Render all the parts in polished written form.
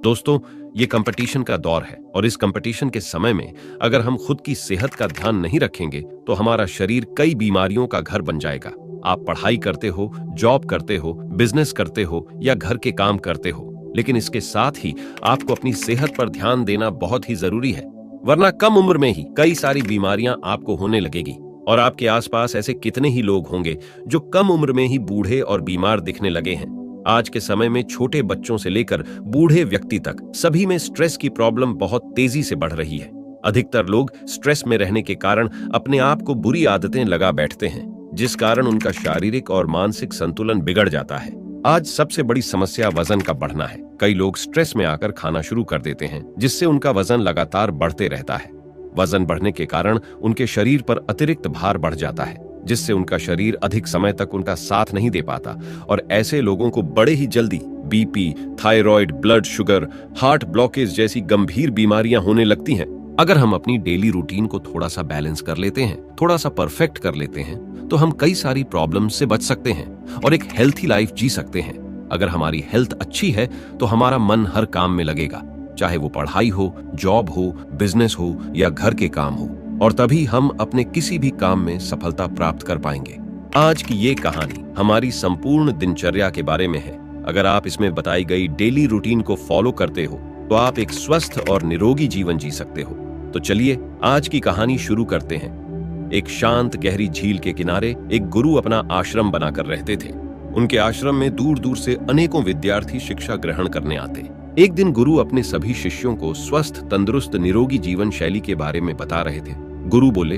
दोस्तों, ये कंपटीशन का दौर है और इस कंपटीशन के समय में अगर हम खुद की सेहत का ध्यान नहीं रखेंगे तो हमारा शरीर कई बीमारियों का घर बन जाएगा। आप पढ़ाई करते हो, जॉब करते हो, बिजनेस करते हो या घर के काम करते हो, लेकिन इसके साथ ही आपको अपनी सेहत पर ध्यान देना बहुत ही जरूरी है, वरना कम उम्र में ही कई सारी बीमारियां आपको होने लगेगी। और आपके आसपास ऐसे कितने ही लोग होंगे जो कम उम्र में ही बूढ़े और बीमार दिखने लगे हैं। आज के समय में छोटे बच्चों से लेकर बूढ़े व्यक्ति तक सभी में स्ट्रेस की प्रॉब्लम बहुत तेजी से बढ़ रही है। अधिकतर लोग स्ट्रेस में रहने के कारण अपने आप को बुरी आदतें लगा बैठते हैं, जिस कारण उनका शारीरिक और मानसिक संतुलन बिगड़ जाता है। आज सबसे बड़ी समस्या वजन का बढ़ना है। कई लोग स्ट्रेस में आकर खाना शुरू कर देते हैं, जिससे उनका वजन लगातार बढ़ते रहता है। वजन बढ़ने के कारण उनके शरीर पर अतिरिक्त भार बढ़ जाता है, जिससे उनका शरीर अधिक समय तक उनका साथ नहीं दे पाता और ऐसे लोगों को बड़े ही जल्दी BP, thyroid, blood sugar, heart blockage जैसी गंभीर बीमारियां होने लगती हैं। अगर हम अपनी डेली रूटीन को थोड़ा सा बैलेंस कर लेते हैं, थोड़ा सा परफेक्ट कर लेते हैं, तो हम कई सारी प्रॉब्लम से बच सकते हैं और एक हेल्थी लाइफ जी सकते हैं। अगर हमारी हेल्थ अच्छी है तो हमारा मन हर काम में लगेगा, चाहे वो पढ़ाई हो, जॉब हो, बिजनेस हो या घर के काम हो, और तभी हम अपने किसी भी काम में सफलता प्राप्त कर पाएंगे। आज की ये कहानी हमारी संपूर्ण दिनचर्या के बारे में है। अगर आप इसमें बताई गई डेली रूटीन को फॉलो करते हो तो आप एक स्वस्थ और निरोगी जीवन जी सकते हो। तो चलिए आज की कहानी शुरू करते हैं। एक शांत गहरी झील के किनारे एक गुरु अपना आश्रम बनाकर रहते थे। उनके आश्रम में दूर दूर से अनेकों विद्यार्थी शिक्षा ग्रहण करने आते। एक दिन गुरु अपने सभी शिष्यों को स्वस्थ, तंदुरुस्त, निरोगी जीवन शैली के बारे में बता रहे थे। गुरु बोले,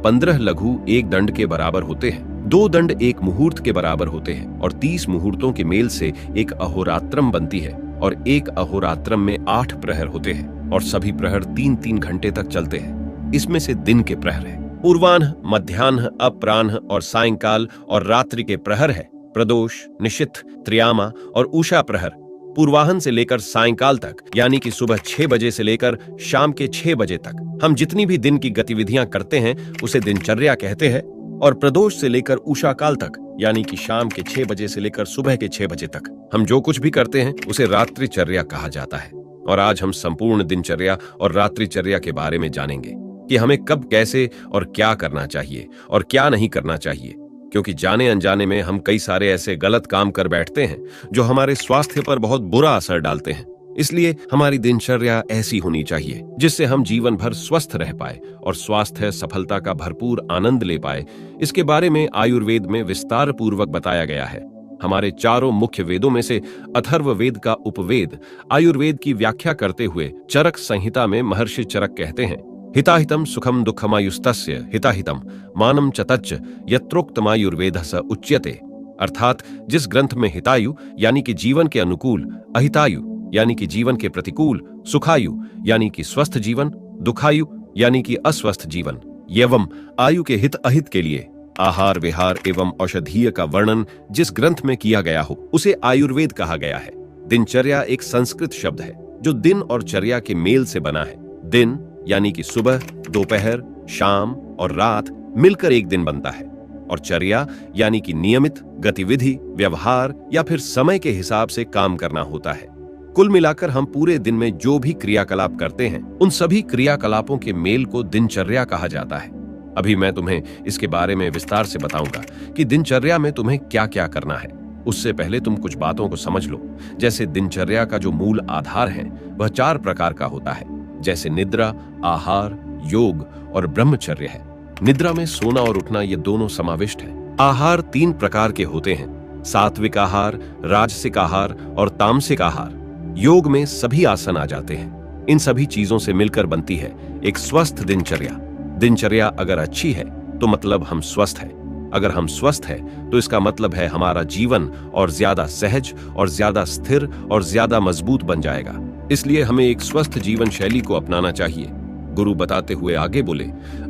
15 लघु एक दंड के बराबर होते हैं, 2 दंड एक मुहूर्त के बराबर होते हैं और 30 मुहूर्तों के मेल से एक अहोरात्रम बनती है और एक अहोरात्रम में 8 प्रहर होते हैं और सभी प्रहर 3-3 घंटे तक चलते हैं। इसमें से दिन के प्रहर है पूर्वाह्न, मध्याह्न, अपराह्न और सायंकाल, और रात्रि के प्रहर है प्रदोष, निशिथ, त्रियामा और उषा प्रहर। पूर्वाह्न से लेकर सायंकाल तक, यानी कि सुबह 6 बजे से लेकर शाम के 6 बजे तक हम जितनी भी दिन की गतिविधियां करते हैं उसे दिनचर्या कहते हैं। और प्रदोष से लेकर उषा काल तक, यानी कि शाम के 6 बजे से लेकर सुबह के 6 बजे तक हम जो कुछ भी करते हैं उसे रात्रिचर्या कहा जाता है। और आज हम संपूर्ण दिनचर्या और रात्रिचर्या के बारे में जानेंगे कि हमें कब, कैसे और क्या करना चाहिए और क्या नहीं करना चाहिए, क्योंकि जाने अनजाने में हम कई सारे ऐसे गलत काम कर बैठते हैं जो हमारे स्वास्थ्य पर बहुत बुरा असर डालते हैं। इसलिए हमारी दिनचर्या ऐसी होनी चाहिए जिससे हम जीवन भर स्वस्थ रह पाए और स्वास्थ्य सफलता का भरपूर आनंद ले पाए। इसके बारे में आयुर्वेद में विस्तार पूर्वक बताया गया है। हमारे चारों मुख्य वेदों में से अथर्ववेद का उपवेद आयुर्वेद की व्याख्या करते हुए चरक संहिता में महर्षि चरक कहते हैं, हिताहितम सुखम दुःखमायुस्तस्य हिताहितम मानम च तच्च यत्रोक्तमायुर्वेदः स उच्यते। अर्थात जिस ग्रंथ में हितायु यानी कि जीवन के अनुकूल, अहितायु यानी कि जीवन के प्रतिकूल, सुखायु यानी कि स्वस्थ जीवन, दुखायु यानी कि अस्वस्थ जीवन, एवं आयु के हित अहित के लिए आहार विहार एवं औषधीय का वर्णन जिस ग्रंथ में किया गया हो उसे आयुर्वेद कहा गया है। दिनचर्या एक संस्कृत शब्द है जो दिन और चर्या के मेल से बना है। दिन यानी कि सुबह, दोपहर, शाम और रात मिलकर एक दिन बनता है, और चर्या यानी कि नियमित गतिविधि, व्यवहार या फिर समय के हिसाब से काम करना होता है। कुल मिलाकर हम पूरे दिन में जो भी क्रियाकलाप करते हैं उन सभी क्रियाकलापों के मेल को दिनचर्या कहा जाता है। अभी मैं तुम्हें इसके बारे में विस्तार से बताऊंगा कि दिनचर्या में तुम्हें क्या क्या करना है। उससे पहले तुम कुछ बातों को समझ लो। जैसे दिनचर्या का जो मूल आधार है वह 4 प्रकार का होता है, जैसे निद्रा, आहार, योग और ब्रह्मचर्य है। निद्रा में सोना और उठना ये दोनों समाविष्ट है। आहार 3 प्रकार के होते हैं, सात्विक आहार, राजसिक आहार और तामसिक आहार। योग में सभी आसन आ जाते हैं। इन सभी चीजों से मिलकर बनती है एक स्वस्थ दिनचर्या। दिनचर्या अगर अच्छी है तो मतलब हम स्वस्थ हैं। अगर हम स्वस्थ हैं तो इसका मतलब है हमारा जीवन और ज्यादा सहज और ज्यादा स्थिर और ज्यादा मजबूत बन जाएगा। इसलिए हमें एक स्वस्थ जीवन शैली को अपनाना चाहिए। गुरु बताते हुए आगे बोले,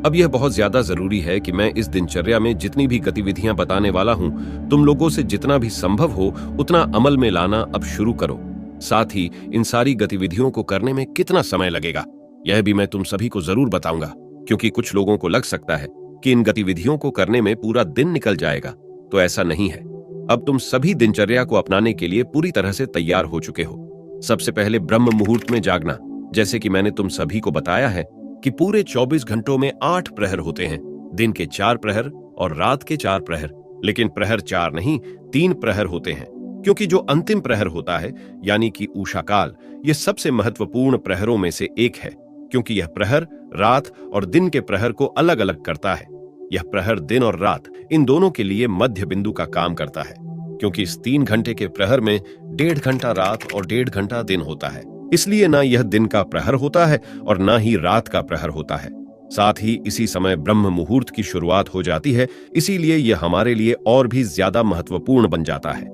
अब यह बहुत ज्यादा जरूरी है कि मैं इस दिनचर्या में जितनी भी गतिविधियां बताने वाला हूं, तुम लोगों से जितना भी संभव हो उतना अमल में लाना अब शुरू करो। साथ ही इन सारी गतिविधियों को करने में कितना समय लगेगा यह भी मैं तुम सभी को जरूर बताऊंगा, क्योंकि कुछ लोगों को लग सकता है कि इन गतिविधियों को करने में पूरा दिन निकल जाएगा, तो ऐसा नहीं है। अब तुम सभी दिनचर्या को अपनाने के लिए पूरी तरह से तैयार हो चुके हो। सबसे पहले ब्रह्म मुहूर्त में जागना। जैसे कि मैंने तुम सभी को बताया है कि पूरे 24 घंटों में 8 प्रहर होते हैं, दिन के 4 प्रहर और रात के 4 प्रहर। लेकिन प्रहर 4 नहीं, 3 प्रहर होते हैं, क्योंकि जो अंतिम प्रहर होता है यानी कि उषा काल, यह सबसे महत्वपूर्ण प्रहरों में से एक है, क्योंकि यह प्रहर रात और दिन के प्रहर को अलग अलग करता है। यह प्रहर दिन और रात इन दोनों के लिए मध्य बिंदु का काम करता है, क्योंकि इस 3 घंटे के प्रहर में 1.5 घंटा रात और 1.5 घंटा दिन होता है। इसलिए ना यह दिन का प्रहर होता है और ना ही रात का प्रहर होता है। साथ ही इसी समय ब्रह्म मुहूर्त की शुरुआत हो जाती है, इसीलिए यह हमारे लिए और भी ज्यादा महत्वपूर्ण बन जाता है।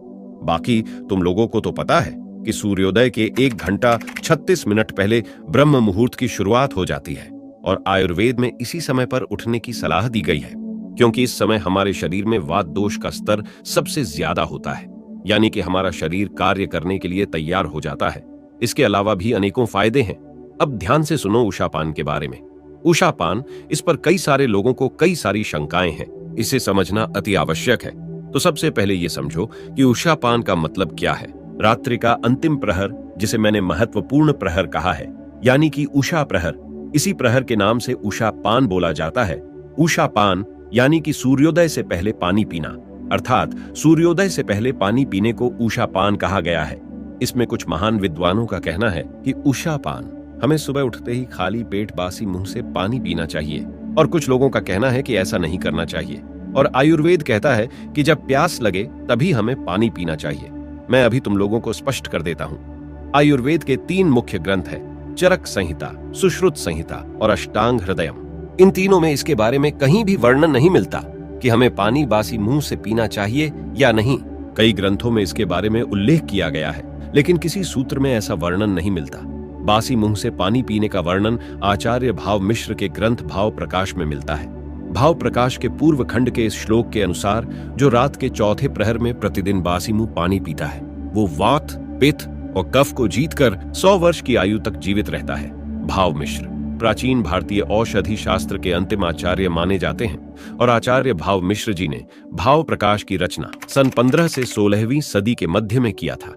बाकी तुम लोगों को तो पता है कि सूर्योदय के 1 घंटा 36 मिनट पहले ब्रह्म मुहूर्त की शुरुआत हो जाती है और आयुर्वेद में इसी समय पर उठने की सलाह दी गई है, क्योंकि इस समय हमारे शरीर में वात दोष का स्तर सबसे ज्यादा होता है, यानी कि हमारा शरीर कार्य करने के लिए तैयार हो जाता है। इसके अलावा भी अनेकों फायदे हैं। अब ध्यान से सुनो उषापान के बारे में। उषापान, इस पर कई सारे लोगों को कई सारी शंकाएं हैं, इसे समझना अति आवश्यक है। तो सबसे पहले ये समझो कि उषापान का मतलब क्या है। रात्रि का अंतिम प्रहर, जिसे मैंने महत्वपूर्ण प्रहर कहा है, यानी कि उषा प्रहर, इसी प्रहर के नाम से उषापान बोला जाता है। उषापान यानी कि सूर्योदय से पहले पानी पीना, अर्थात सूर्योदय से पहले पानी पीने को उषापान कहा गया है। इसमें कुछ महान विद्वानों का कहना है कि उषापान हमें सुबह उठते ही खाली पेट बासी मुंह से पानी पीना चाहिए, और कुछ लोगों का कहना है कि ऐसा नहीं करना चाहिए। और आयुर्वेद कहता है कि जब प्यास लगे तभी हमें पानी पीना चाहिए। मैं अभी तुम लोगों को स्पष्ट कर देता हूँ। आयुर्वेद के 3 मुख्य ग्रंथ हैं, चरक संहिता, सुश्रुत संहिता और अष्टांग हृदयम। इन तीनों में इसके बारे में कहीं भी वर्णन नहीं मिलता कि हमें पानी बासी मुंह से पीना चाहिए या नहीं। कई ग्रंथों में इसके बारे में उल्लेख किया गया है, लेकिन किसी सूत्र में ऐसा वर्णन नहीं मिलता। बासी मुंह से पानी पीने का वर्णन आचार्य भाव मिश्र के ग्रंथ भाव प्रकाश में मिलता है। भाव प्रकाश के पूर्व खंड के इस श्लोक के अनुसार, जो रात के 4थे प्रहर में प्रतिदिन बासी मुंह पानी पीता है, वो वात, पित्त और कफ को जीतकर 100 वर्ष की आयु तक जीवित रहता है। भाव मिश्र प्राचीन भारतीय औषधि शास्त्र के अंतिम आचार्य माने जाते हैं और आचार्य भाव मिश्र जी ने भाव प्रकाश की रचना सन 15 से 16वीं सदी के मध्य में किया था।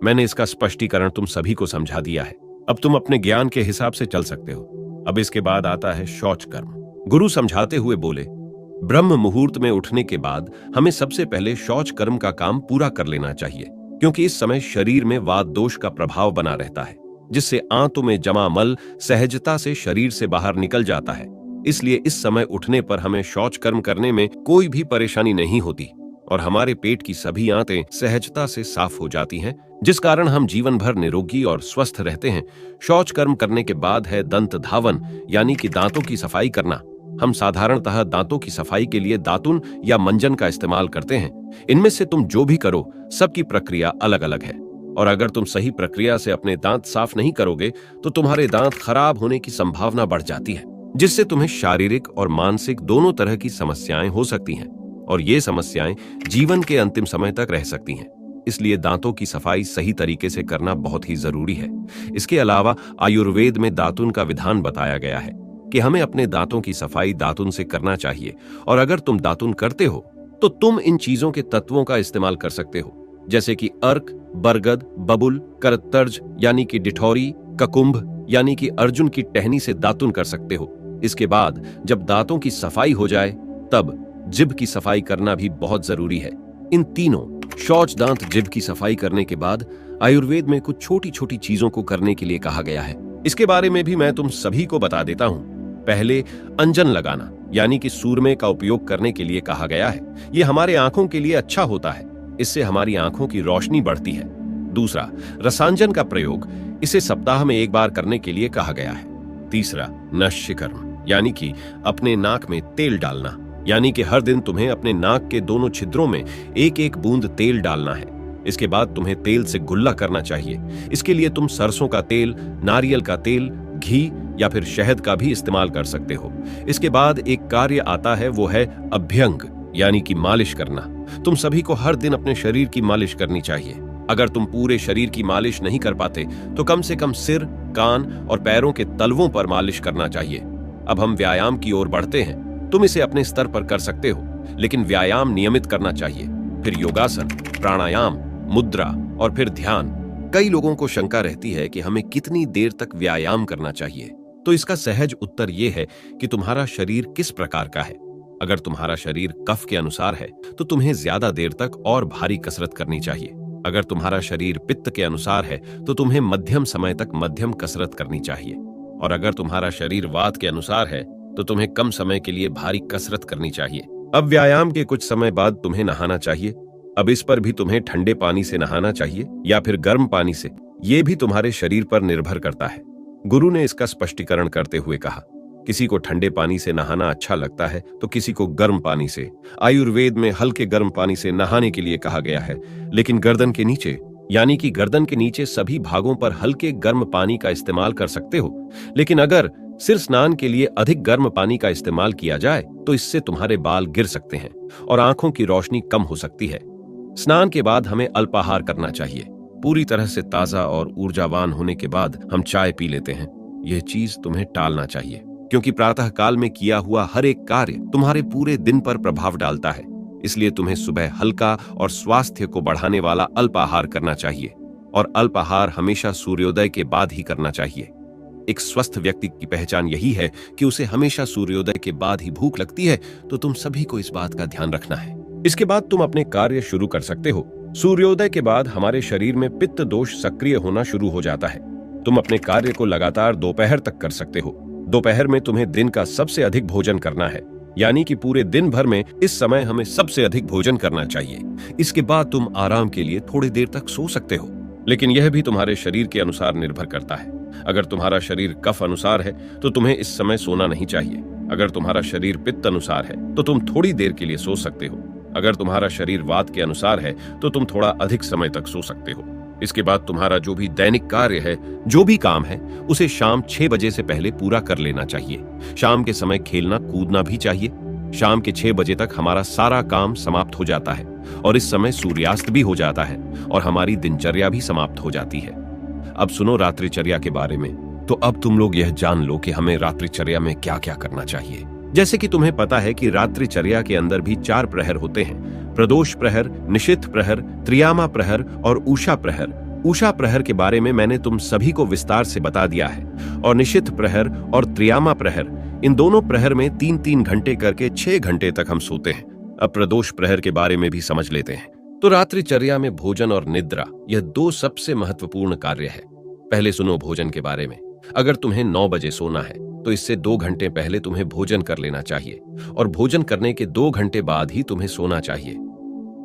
मैंने इसका स्पष्टीकरण तुम सभी को समझा दिया है। अब तुम अपने ज्ञान के हिसाब से चल सकते हो। अब इसके बाद आता है शौच कर्म। गुरु समझाते हुए बोले, ब्रह्म मुहूर्त में उठने के बाद हमें सबसे पहले शौच कर्म का काम पूरा कर लेना चाहिए, क्योंकि इस समय शरीर में वात दोष का प्रभाव बना रहता है, जिससे आंतों में जमा मल सहजता से शरीर से बाहर निकल जाता है। इसलिए इस समय उठने पर हमें शौच कर्म करने में कोई भी परेशानी नहीं होती और हमारे पेट की सभी आंतें सहजता से साफ हो जाती हैं, जिस कारण हम जीवन भर निरोगी और स्वस्थ रहते हैं। शौच कर्म करने के बाद है दंत धावन, यानी कि दांतों की सफाई करना। हम साधारणतः दांतों की सफाई के लिए दातुन या मंजन का इस्तेमाल करते हैं। इनमें से तुम जो भी करो, सबकी प्रक्रिया अलग अलग है, और अगर तुम सही प्रक्रिया से अपने दांत साफ नहीं करोगे तो तुम्हारे दांत खराब होने की संभावना बढ़ जाती है, जिससे तुम्हें शारीरिक और मानसिक दोनों तरह की समस्याएं हो सकती हैं, और ये समस्याएं जीवन के अंतिम समय तक रह सकती हैं। इसलिए दांतों की सफाई सही तरीके से करना बहुत ही जरूरी है। इसके अलावा आयुर्वेद में दातुन का विधान बताया गया है कि हमें अपने दांतों की सफाई दातुन से करना चाहिए, और अगर तुम दातुन करते हो तो तुम इन चीजों के तत्वों का इस्तेमाल कर सकते हो, जैसे कि अर्क, बरगद, बबुल, करतर्ज यानी कि डिठौरी, ककुंभ यानी कि अर्जुन की टहनी से दातुन कर सकते हो। इसके बाद जब दांतों की सफाई हो जाए तब जिभ की सफाई करना भी बहुत जरूरी है। इन तीनों शौच, दांत, जिभ की सफाई करने के बाद आयुर्वेद में कुछ छोटी छोटी चीजों को करने के लिए कहा गया है। इसके बारे में भी मैं तुम सभी को बता देता हूं। पहले अंजन लगाना, यानी कि सूरमे का उपयोग करने के लिए कहा गया है। यह हमारे आंखों के लिए अच्छा होता है, इससे हमारी आंखों की रोशनी बढ़ती है। दूसरा, रसांजन का प्रयोग, इसे सप्ताह में 1 बार करने के लिए कहा गया है। तीसरा, नश्य कर्म, यानी कि अपने नाक में तेल डालना, यानी कि हर दिन तुम्हें अपने नाक के दोनों छिद्रों में 1-1 बूंद तेल डालना है। इसके बाद तुम्हें तेल से गुल्ला करना चाहिए। इसके लिए तुम सरसों का तेल, नारियल का तेल, घी या फिर शहद का भी इस्तेमाल कर सकते हो। इसके बाद एक कार्य आता है, वो है अभ्यंग, यानी कि मालिश करना। तुम सभी को हर दिन अपने शरीर की मालिश करनी चाहिए। अगर तुम पूरे शरीर की मालिश नहीं कर पाते तो कम से कम सिर, कान और पैरों के तलवों पर मालिश करना चाहिए। अब हम व्यायाम की ओर बढ़ते हैं। तुम इसे अपने स्तर पर कर सकते हो, लेकिन व्यायाम नियमित करना चाहिए। फिर योगासन, प्राणायाम, मुद्रा और फिर ध्यान। कई लोगों को शंका रहती है कि हमें कितनी देर तक व्यायाम करना चाहिए। तो इसका सहज उत्तर यह है कि तुम्हारा शरीर किस प्रकार का है। अगर तुम्हारा शरीर कफ के अनुसार है तो तुम्हें ज्यादा देर तक और भारी कसरत करनी चाहिए। अगर तुम्हारा शरीर पित्त के अनुसार है तो तुम्हें मध्यम समय तक मध्यम कसरत करनी चाहिए। और अगर तुम्हारा शरीर वात के अनुसार है तो तुम्हें कम समय के लिए भारी कसरत करनी चाहिए। अब व्यायाम के कुछ समय बाद तुम्हें नहाना चाहिए। अब इस पर भी तुम्हें ठंडे पानी से नहाना चाहिए या फिर गर्म पानी से, ये भी तुम्हारे शरीर पर निर्भर करता है। गुरु ने इसका स्पष्टीकरण करते हुए कहा, किसी को ठंडे पानी से नहाना अच्छा लगता है तो किसी को गर्म पानी से। आयुर्वेद में हल्के गर्म पानी से नहाने के लिए कहा गया है, लेकिन गर्दन के नीचे यानी कि गर्दन के नीचे सभी भागों पर हल्के गर्म पानी का इस्तेमाल कर सकते हो। लेकिन अगर सिर स्नान के लिए अधिक गर्म पानी का इस्तेमाल किया जाए तो इससे तुम्हारे बाल गिर सकते हैं और आंखों की रोशनी कम हो सकती है। स्नान के बाद हमें अल्पाहार करना चाहिए। पूरी तरह से ताजा और ऊर्जावान होने के बाद हम चाय पी लेते हैं। यह चीज तुम्हें टालना चाहिए, क्योंकि प्रातः काल में किया हुआ हर एक कार्य तुम्हारे पूरे दिन पर प्रभाव डालता है। इसलिए तुम्हें सुबह हल्का और स्वास्थ्य को बढ़ाने वाला अल्पाहार करना चाहिए, और अल्पाहार हमेशा सूर्योदय के बाद ही करना चाहिए। एक स्वस्थ व्यक्ति की पहचान यही है कि उसे हमेशा सूर्योदय के बाद ही भूख लगती है। तो तुम सभी को इस बात का ध्यान रखना है। इसके बाद तुम अपने कार्य शुरू कर सकते हो। सूर्योदय के बाद हमारे शरीर में पित्त दोष सक्रिय होना शुरू हो जाता है। तुम अपने कार्य को लगातार दोपहर तक कर सकते हो। दोपहर में तुम्हें दिन का सबसे अधिक भोजन करना है, यानी कि पूरे दिन भर में इस समय हमें सबसे अधिक भोजन करना चाहिए। इसके बाद तुम आराम के लिए थोड़ी देर तक सो सकते हो, लेकिन यह भी तुम्हारे शरीर के अनुसार निर्भर करता है। अगर तुम्हारा शरीर कफ अनुसार है तो तुम्हें इस समय सोना नहीं चाहिए। अगर तुम्हारा शरीर पित्त अनुसार है तो तुम थोड़ी देर के लिए सो सकते हो। अगर तुम्हारा शरीर वात के अनुसार है तो तुम थोड़ा अधिक समय तक सो सकते हो। इसके बाद तुम्हारा जो भी दैनिक कार्य है, जो भी काम है, उसे शाम 6 बजे से पहले पूरा कर लेना चाहिए। शाम के समय खेलना कूदना भी चाहिए। शाम के 6 बजे तक हमारा सारा काम समाप्त हो जाता है और इस समय सूर्यास्त भी हो जाता है और हमारी दिनचर्या भी समाप्त हो जाती है। अब सुनो रात्रिचर्या के बारे में। तो अब तुम लोग यह जान लो कि हमें रात्रिचर्या में क्या क्या करना चाहिए। जैसे कि तुम्हें पता है कि रात्रिचर्या के अंदर भी 4 प्रहर होते हैं: प्रदोष प्रहर, निशिथ प्रहर, त्रियामा प्रहर और उषा प्रहर। उषा प्रहर के बारे में मैंने तुम सभी को विस्तार से बता दिया है। और निशिथ प्रहर और त्रियामा प्रहर, इन दोनों प्रहर में 3-3 घंटे करके 6 घंटे तक हम सोते हैं। अब प्रदोष प्रहर के बारे में भी समझ लेते हैं। तो रात्रिचर्या में भोजन और निद्रा, यह 2 सबसे महत्वपूर्ण कार्य है। पहले सुनो भोजन के बारे में। अगर तुम्हें 9 बजे सोना है तो इससे 2 घंटे पहले तुम्हें भोजन कर लेना चाहिए, और भोजन करने के 2 घंटे बाद ही तुम्हें सोना चाहिए।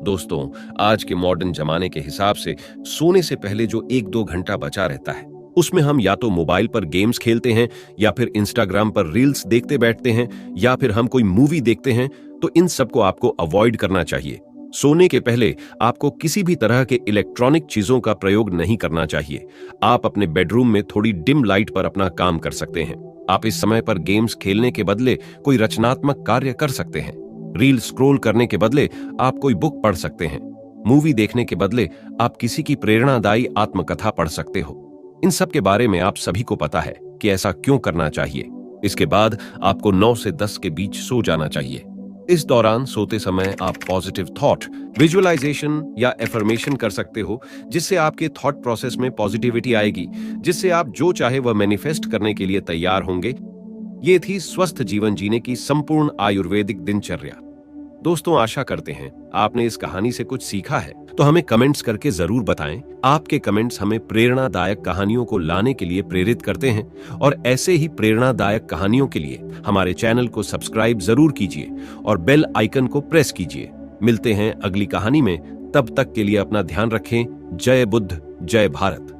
दोस्तों, आज के मॉडर्न जमाने के हिसाब से सोने से पहले जो 1-2 घंटा बचा रहता है, उसमें हम या तो मोबाइल पर गेम्स खेलते हैं, या फिर इंस्टाग्राम पर रील्स देखते बैठते हैं, या फिर हम कोई मूवी देखते हैं। तो इन सबको आपको अवॉइड करना चाहिए। सोने के पहले आपको किसी भी तरह के इलेक्ट्रॉनिक चीजों का प्रयोग नहीं करना चाहिए। आप अपने बेडरूम में थोड़ी डिम लाइट पर अपना काम कर सकते हैं। आप इस समय पर गेम्स खेलने के बदले कोई रचनात्मक कार्य कर सकते हैं। रील स्क्रॉल करने के बदले आप कोई बुक पढ़ सकते हैं। मूवी देखने के बदले आप किसी की प्रेरणादायी आत्मकथा पढ़ सकते हो। इन सब के बारे में आप सभी को पता है कि ऐसा क्यों करना चाहिए। इसके बाद आपको 9 से 10 के बीच सो जाना चाहिए। इस दौरान सोते समय आप पॉजिटिव थॉट, विजुअलाइजेशन या एफर्मेशन कर सकते हो, जिससे आपके थॉट प्रोसेस में पॉजिटिविटी आएगी, जिससे आप जो चाहे वह मैनिफेस्ट करने के लिए तैयार होंगे। ये थी स्वस्थ जीवन जीने की संपूर्ण आयुर्वेदिक दिनचर्या। दोस्तों, आशा करते हैं आपने इस कहानी से कुछ सीखा है। तो हमें कमेंट्स करके जरूर बताएं। आपके कमेंट्स हमें प्रेरणादायक कहानियों को लाने के लिए प्रेरित करते हैं, और ऐसे ही प्रेरणादायक कहानियों के लिए हमारे चैनल को सब्सक्राइब जरूर कीजिए और बेल आइकन को प्रेस कीजिए। मिलते हैं अगली कहानी में। तब तक के लिए अपना ध्यान रखें। जय बुद्ध, जय भारत।